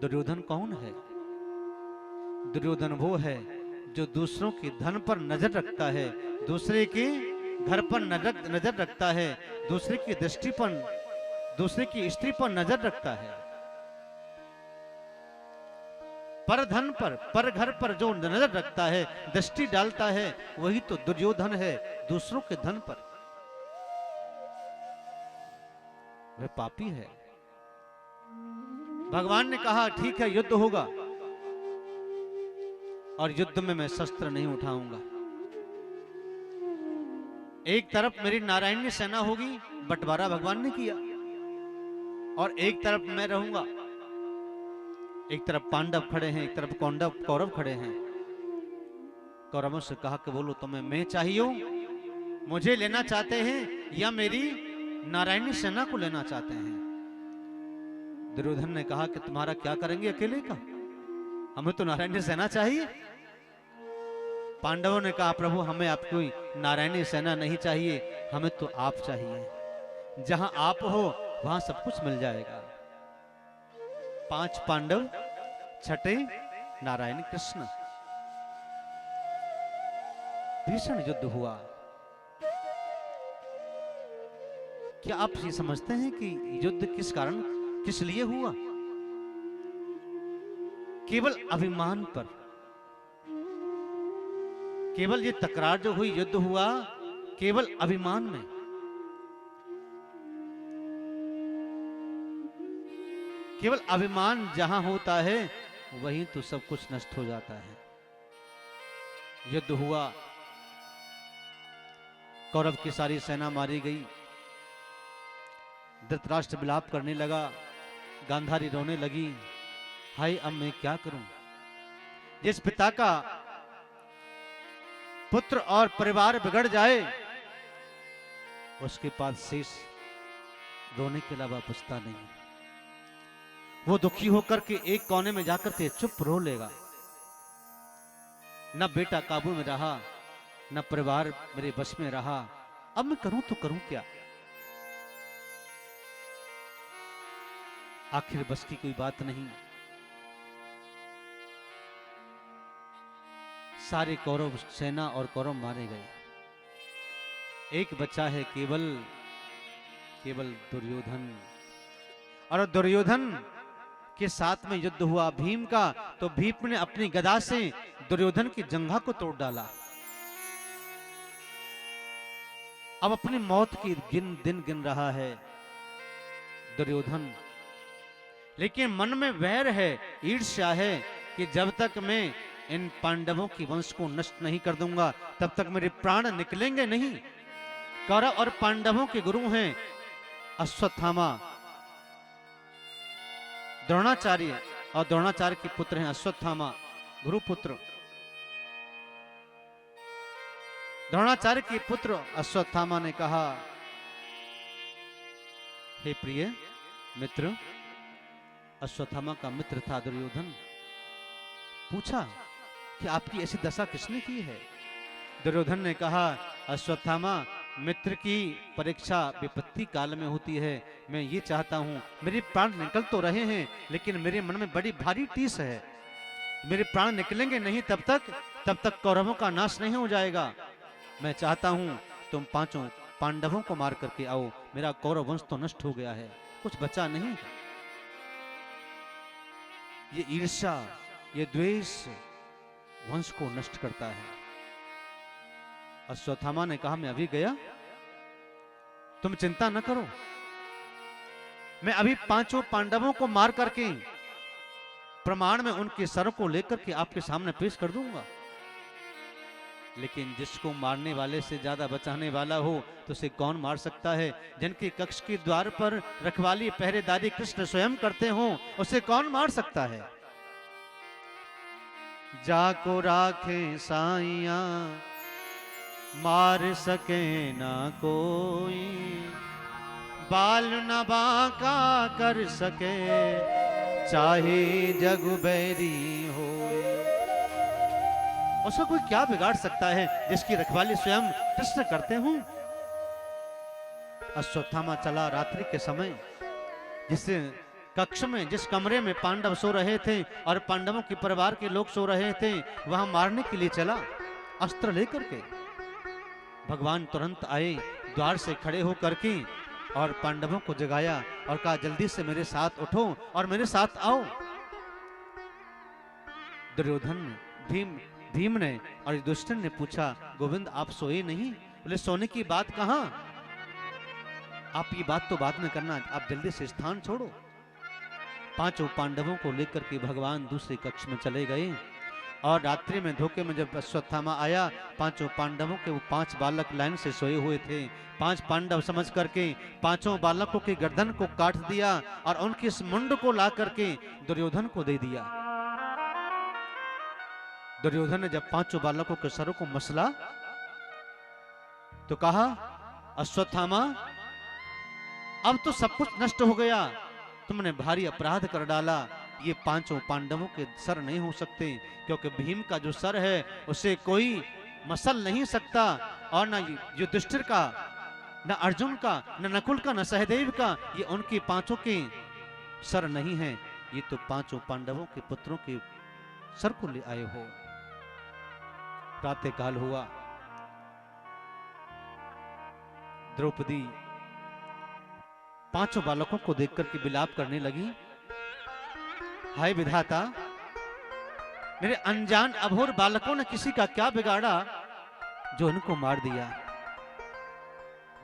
दुर्योधन कौन है? दुर्योधन वो है जो दूसरों के धन पर नजर रखता है, दूसरे के घर पर नजर रखता है, दूसरे की दृष्टि पर, दूसरे की स्त्री पर नजर रखता है। पर धन पर घर पर जो नजर रखता है, दृष्टि डालता है, वही तो दुर्योधन है। दूसरों के धन पर वह पापी है। भगवान ने कहा ठीक है युद्ध होगा, और युद्ध में मैं शस्त्र नहीं उठाऊंगा। एक तरफ मेरी नारायणी सेना होगी, बंटवारा भगवान ने किया, और एक तरफ मैं रहूंगा। एक तरफ पांडव खड़े हैं, एक तरफ कौरव खड़े हैं। कौरवों से कहा कि बोलो तुम्हें मैं चाहिए, मुझे लेना चाहते हैं या मेरी नारायणी सेना को लेना चाहते हैं? दुर्योधन ने कहा कि तुम्हारा क्या करेंगे अकेले का, हमें तो नारायणी सेना चाहिए। पांडवों ने कहा प्रभु हमें आपकी नारायणी सेना नहीं चाहिए, हमें तो आप चाहिए। जहां आप हो वहां सब कुछ मिल जाएगा। 5 पांडव, छठे नारायण कृष्ण। भीषण युद्ध हुआ। क्या आप ये समझते हैं कि युद्ध किस कारण, किस लिए हुआ? केवल अभिमान पर, केवल ये तकरार जो हुई, युद्ध हुआ केवल अभिमान में। केवल अभिमान जहां होता है वहीं तो सब कुछ नष्ट हो जाता है। युद्ध हुआ, कौरव की सारी सेना मारी गई। धृतराष्ट्र विलाप करने लगा, गांधारी रोने लगी, हाय अब मैं क्या करूं? जिस पिता का पुत्र और परिवार बिगड़ जाए उसके पास शेष रोने के अलावा बचता नहीं। वो दुखी होकर के एक कोने में जाकर के चुप रो लेगा। न बेटा काबू में रहा, न परिवार मेरे बस में रहा, अब मैं करूं तो करूं क्या? आखिर बस की कोई बात नहीं। सारे कौरव सेना और कौरव मारे गए। एक बचा है केवल दुर्योधन। और दुर्योधन के साथ में युद्ध हुआ भीम का, तो भीम ने अपनी गदा से दुर्योधन की जंघा को तोड़ डाला। अब अपनी मौत की दिन गिन रहा है दुर्योधन। लेकिन मन में वैर है, ईर्ष्या है कि जब तक मैं इन पांडवों की वंश को नष्ट नहीं कर दूंगा तब तक मेरे प्राण निकलेंगे नहीं। कौरव और पांडवों के गुरु हैं अश्वत्थामा, द्रोणाचार्य, और द्रोणाचार्य के पुत्र हैं अश्वत्थामा, गुरुपुत्र। द्रोणाचार्य के पुत्र अश्वत्थामा ने कहा, हे प्रिय मित्र, अश्वत्थामा का मित्र था दुर्योधन, पूछा कि आपकी ऐसी दशा किसने की है? दुर्योधन ने कहा, अश्वत्थामा, मित्र की परीक्षा विपत्ति काल में होती है। मैं ये चाहता हूं, मेरे प्राण निकल तो रहे हैं लेकिन मेरे मन में बड़ी भारी टीस है। मेरे प्राण निकलेंगे नहीं तब तक कौरवों का नाश नहीं हो जाएगा। मैं चाहता हूं तुम 5 पांडवों को मार करके आओ। मेरा कौरव वंश तो नष्ट हो गया है, कुछ बचा नहीं। ये ईर्ष्या, ये द्वेष वंश को नष्ट करता है। अश्वत्थामा ने कहा, मैं अभी गया, तुम चिंता न करो, मैं अभी 5 पांडवों को मार करके प्रमाण में उनके सर को लेकर के आपके सामने पेश कर दूंगा। लेकिन जिसको मारने वाले से ज्यादा बचाने वाला हो तो उसे कौन मार सकता है? जिनके कक्ष के द्वार पर रखवाली पहरेदारी कृष्ण स्वयं करते हो उसे कौन मार सकता है? जाको राखे साइया मार सके ना कोई, बाल न बांका कर सके चाहे जग बैरी हो। उसका कोई क्या बिगाड़ सकता है जिसकी रखवाली स्वयं कृष्ण करते हो? अश्वत्थामा चला रात्रि के समय, जिससे कक्ष में, जिस कमरे में पांडव सो रहे थे और पांडवों के परिवार के लोग सो रहे थे, वहां मारने के लिए चला अस्त्र लेकर के। भगवान तुरंत आए, द्वार से खड़े होकर के और पांडवों को जगाया और कहा जल्दी से मेरे साथ उठो और मेरे साथ आओ। दुर्योधन ने, भीम ने और युधिष्ठिर ने पूछा, गोविंद आप सोए नहीं? बोले सोने की बात कहां, आप ये बात तो बाद में करना, आप जल्दी से स्थान छोड़ो। पांचों पांडवों को लेकर के भगवान दूसरे कक्ष में चले गए और रात्रि में धोखे में जब अश्वत्थामा आया, पांचों पांडवों के वो 5 बालक लाइन से सोए हुए थे। 5 पांडव समझ करके पांचों बालकों की गर्दन को काट दिया और उनके इस मुंड को ला करके दुर्योधन को दे दिया। दुर्योधन ने जब पांचों बालकों के सरों को मसला तो कहा, अश्वत्थामा अब तो सब कुछ नष्ट हो गया, तुमने भारी अपराध कर डाला। ये पांचों पांडवों के सर नहीं हो सकते, क्योंकि भीम का जो सर है उसे कोई मसल नहीं सकता, और न युधिष्ठिर का, न अर्जुन का, न नकुल का, न सहदेव का, ये उनके पांचों के सर नहीं है। ये तो पांचों पांडवों के पुत्रों के सर को ले आए हो। प्रातः काल हुआ, द्रौपदी पांचों बालकों को देखकर के विलाप करने लगी, हाय विधाता, मेरे अनजान अभोर बालकों ने किसी का क्या बिगाड़ा जो उनको मार दिया।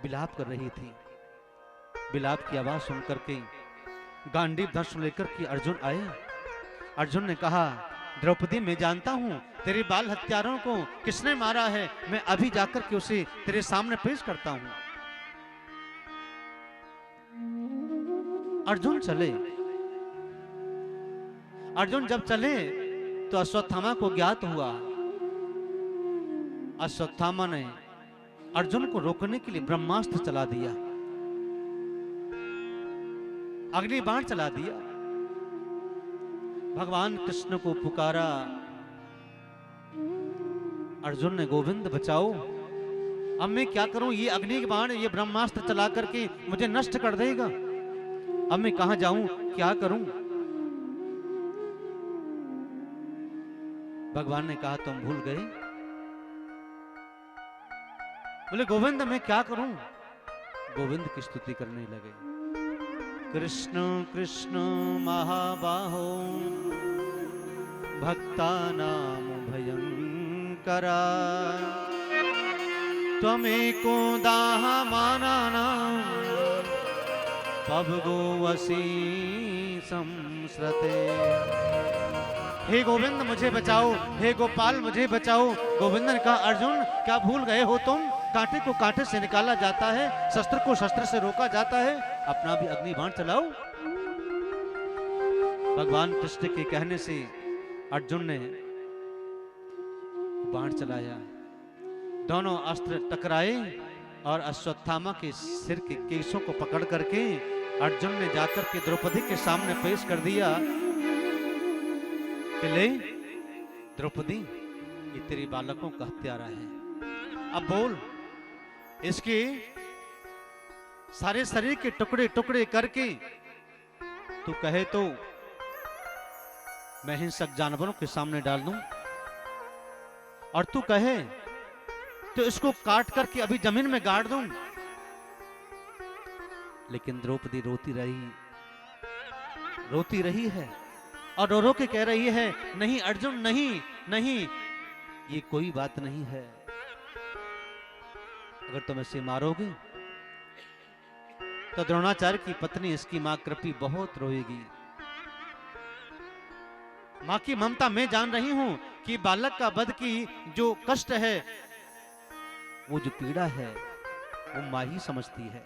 विलाप कर रही थी। विलाप की आवाज सुनकर के गांडीव धनुष लेकर के अर्जुन आए। अर्जुन ने कहा, द्रौपदी मैं जानता हूं तेरे बाल हत्यारों को किसने मारा है, मैं अभी जाकर के उसे तेरे सामने पेश करता हूं। अर्जुन चले। अर्जुन जब चले तो अश्वत्थामा को ज्ञात हुआ। अश्वत्थामा ने अर्जुन को रोकने के लिए ब्रह्मास्त्र चला दिया, अग्नि बाण चला दिया। भगवान कृष्ण को पुकारा, अर्जुन ने, गोविंद बचाओ, अब मैं क्या करूं, ये अग्नि बाण, ये ब्रह्मास्त्र चला करके मुझे नष्ट कर देगा, अब मैं कहां जाऊं, क्या करूं। भगवान ने कहा, तुम भूल गए? बोले, गोविंद मैं क्या करूं? गोविंद की स्तुति करने लगे। कृष्ण कृष्ण महाबाहो भक्तानां भयंकरा, त्वमेको दाहमानानां पवगो वसी संस्रते। हे गोविंद मुझे बचाओ, हे गोपाल मुझे बचाओ। गोविंद ने कहा, अर्जुन क्या भूल गए हो तुम, कांटे को कांटे से निकाला जाता है, शस्त्र को शस्त्र से रोका जाता है, अपना भी अग्नि बाण चलाओ। भगवान कृष्ण के कहने से अर्जुन ने बाण चलाया, दोनों अस्त्र टकराए और अश्वत्थामा के सिर के केशों को पकड़ करके अर्जुन ने जाकर के द्रौपदी के सामने पेश कर दिया कि ले द्रौपदी, ये तेरे बालकों का हत्यारा है, अब बोल, इसके सारे शरीर के टुकड़े टुकड़े करके तू कहे तो मैं हिंसक जानवरों के सामने डाल दूं, और तू कहे तो इसको काट करके अभी जमीन में गाड़ दूं। लेकिन द्रौपदी रोती रही है और रो रो के कह रही है, नहीं अर्जुन नहीं नहीं, ये कोई बात नहीं है, अगर तुम इसे मारोगे तो द्रोणाचार्य की पत्नी इसकी मां कृपी बहुत रोएगी। मां की ममता मैं जान रही हूं कि बालक का वध की जो कष्ट है, वो जो पीड़ा है, वो मां ही समझती है।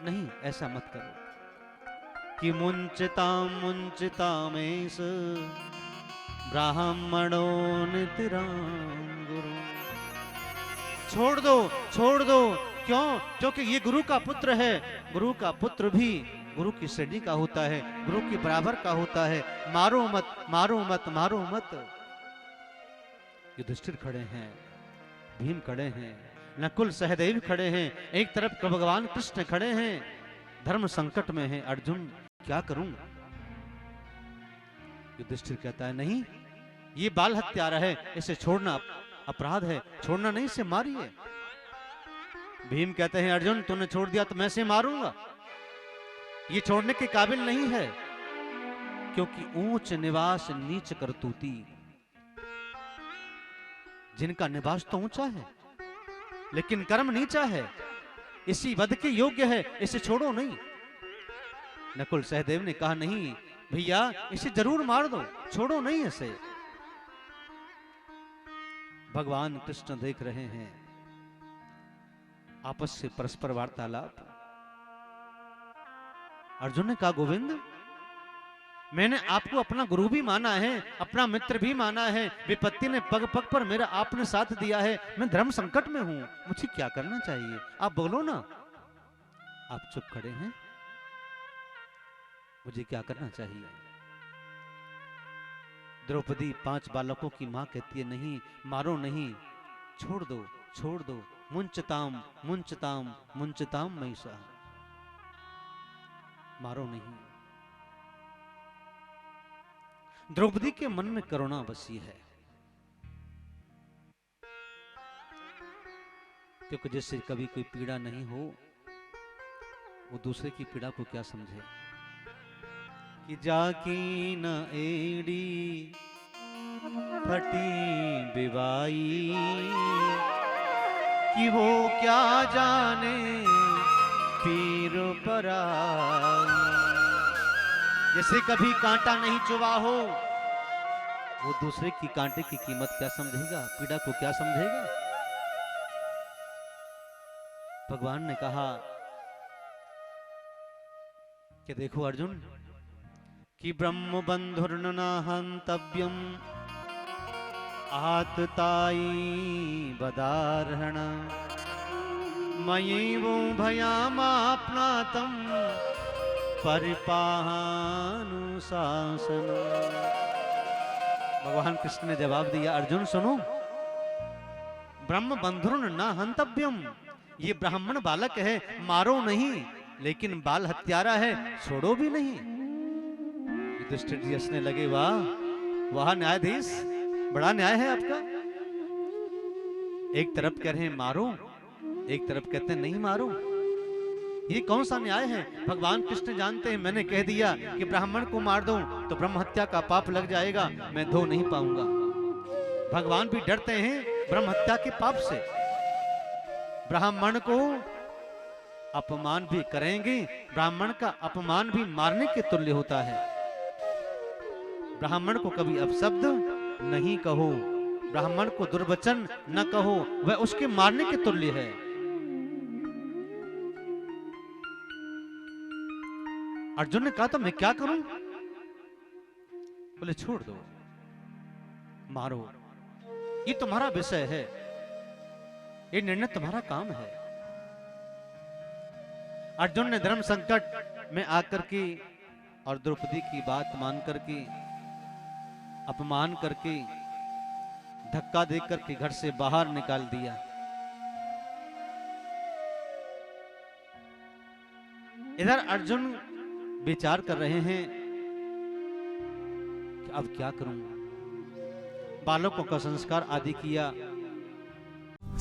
नहीं, ऐसा मत करो कि मुंचिता मेष ब्राह्मणो नितिराम गुरु। छोड़ दो, क्यों? क्योंकि ये गुरु का पुत्र है, गुरु का पुत्र भी गुरु की श्रेणी का होता है, गुरु के बराबर का होता है। मारो मत, मारो मत, मारो मत। युधिष्ठिर खड़े हैं, भीम खड़े हैं, नकुल सहदेव खड़े हैं, एक तरफ भगवान कृष्ण खड़े हैं, धर्म संकट में है अर्जुन। क्या करूं? युधिष्ठिर कहता है नहीं, ये बाल हत्यारा है, इसे छोड़ना अपराध है, छोड़ना नहीं, इसे मारिए। भीम कहते हैं अर्जुन तूने छोड़ दिया तो मैं इसे मारूंगा, ये छोड़ने के काबिल नहीं है, क्योंकि ऊंच निवास नीच करतूती। जिनका निवास तो ऊंचा है लेकिन कर्म नीचा है, इसी वध के योग्य है, इसे छोड़ो नहीं। नकुल सहदेव ने कहा नहीं भैया, इसे जरूर मार दो, छोड़ो नहीं इसे। भगवान कृष्ण देख रहे हैं, आपस से परस्पर वार्तालाप। अर्जुन ने कहा गोविंद, मैंने आपको अपना गुरु भी माना है, अपना मित्र भी माना है, विपत्ति ने पग पग पर मेरा आपने साथ दिया है, मैं धर्म संकट में हूं, मुझे क्या करना चाहिए? आप बोलो ना। आप चुप खड़े हैं, मुझे क्या करना चाहिए? द्रौपदी 5 बालकों की मां कहती है नहीं, मारो नहीं, छोड़ दो, छोड़ दो, मुंचताम मुंचताम मुंचताम महिषा, मारो नहीं। द्रौपदी के मन में करुणा बसी है, क्योंकि जिससे कभी कोई पीड़ा नहीं हो वो दूसरे की पीड़ा को क्या समझे। कि जाकी न एड़ी फटी बिवाई, कि वो क्या जाने पीर पराई। जैसे कभी कांटा नहीं चुभा हो वो दूसरे की कांटे की कीमत क्या समझेगा, पीड़ा को क्या समझेगा। भगवान ने कहा कि देखो अर्जुन, कि ब्रह्म बंधुर्न हंतव्यम आतताई बदारहण, मयैवो भयामाप्नातम परिपाहानुशासन। भगवान कृष्ण ने जवाब दिया अर्जुन सुनो, ब्रह्म बंधुर्न न हंतव्यम, ये ब्राह्मण बालक है, मारो नहीं, लेकिन बाल हत्यारा है, छोड़ो भी नहीं। युधिष्ठिर जी हंसने लगे, वाह वाह न्यायाधीश, बड़ा न्याय है आपका। एक तरफ कह रहे हैं मारो, एक तरफ कहते हैं नहीं मारो, ये कौन सा न्याय है? भगवान कृष्ण जानते हैं मैंने कह दिया कि ब्राह्मण को मार दूं तो ब्रह्म हत्या का पाप लग जाएगा, मैं धो नहीं पाऊंगा। भगवान भी डरते हैं ब्रह्म हत्या के पाप से। ब्राह्मण को अपमान भी करेंगे, ब्राह्मण का अपमान भी मारने के तुल्य होता है। ब्राह्मण को कभी अपशब्द नहीं कहो, ब्राह्मण को दुर्वचन न कहो, वह उसके मारने के तुल्य है। अर्जुन ने कहा तो मैं क्या करूं? बोले छोड़ दो, मारो, ये तुम्हारा विषय है, ये निर्णय तुम्हारा काम है। अर्जुन ने धर्म संकट में आकर के और द्रौपदी की बात मान करके, अपमान करके, धक्का दे करके घर से बाहर निकाल दिया। इधर अर्जुन विचार कर रहे हैं कि अब क्या करूं, बालकों का संस्कार आदि किया।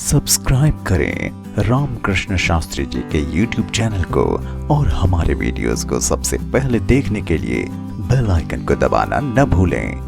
सब्सक्राइब करें रामकृष्ण शास्त्री जी के YouTube चैनल को और हमारे वीडियोस को सबसे पहले देखने के लिए बेल आइकन को दबाना न भूलें।